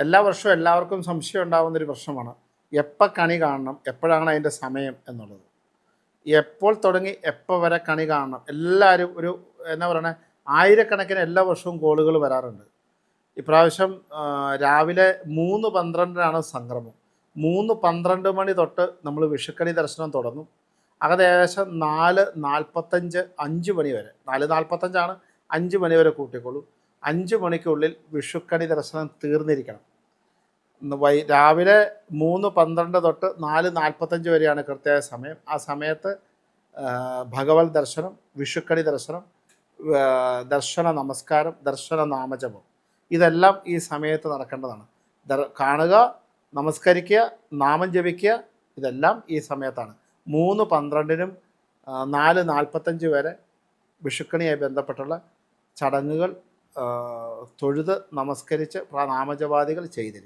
എല്ലാ വർഷവും എല്ലാവർക്കും സംശയം ഉണ്ടാകുന്നൊരു പ്രശ്നമാണ് എപ്പോൾ കണി കാണണം, എപ്പോഴാണ് അതിൻ്റെ സമയം എന്നുള്ളത്. എപ്പോൾ തുടങ്ങി എപ്പോൾ വരെ കണി കാണണം, എല്ലാവരും ഒരു എന്താ പറയണേ, ആയിരക്കണക്കിന് എല്ലാ വർഷവും കോളുകൾ വരാറുണ്ട്. ഇപ്രാവശ്യം രാവിലെ 3:12 സംക്രമം. 3:12 മണി തൊട്ട് നമ്മൾ വിഷുക്കണി ദർശനം തുടങ്ങും. ഏകദേശം 4:45 5 മണി വരെ, 4:45 5 മണി വരെ കൂട്ടിക്കോളൂ. 5 മണിക്കുള്ളിൽ വിഷുക്കണി ദർശനം തീർന്നിരിക്കണം. രാവിലെ 3:12 തൊട്ട് 4:45 വരെയാണ് കൃത്യമായ സമയം. ആ സമയത്ത് ഭഗവത് ദർശനം, വിഷുക്കണി ദർശനം, ദർശന നമസ്കാരം, ദർശന നാമജപം, ഇതെല്ലാം ഈ സമയത്ത് നടക്കേണ്ടതാണ്. കാണുക, നമസ്കരിക്കുക, നാമം ജപിക്കുക, ഇതെല്ലാം ഈ സമയത്താണ്. 3:12-നും 4:45 വരെ വിഷുക്കണിയായി ബന്ധപ്പെട്ടുള്ള ചടങ്ങുകൾ തൊഴുത് നമസ്കരിച്ച് നാമജപാദികൾ ചെയ്തിരിക്കും.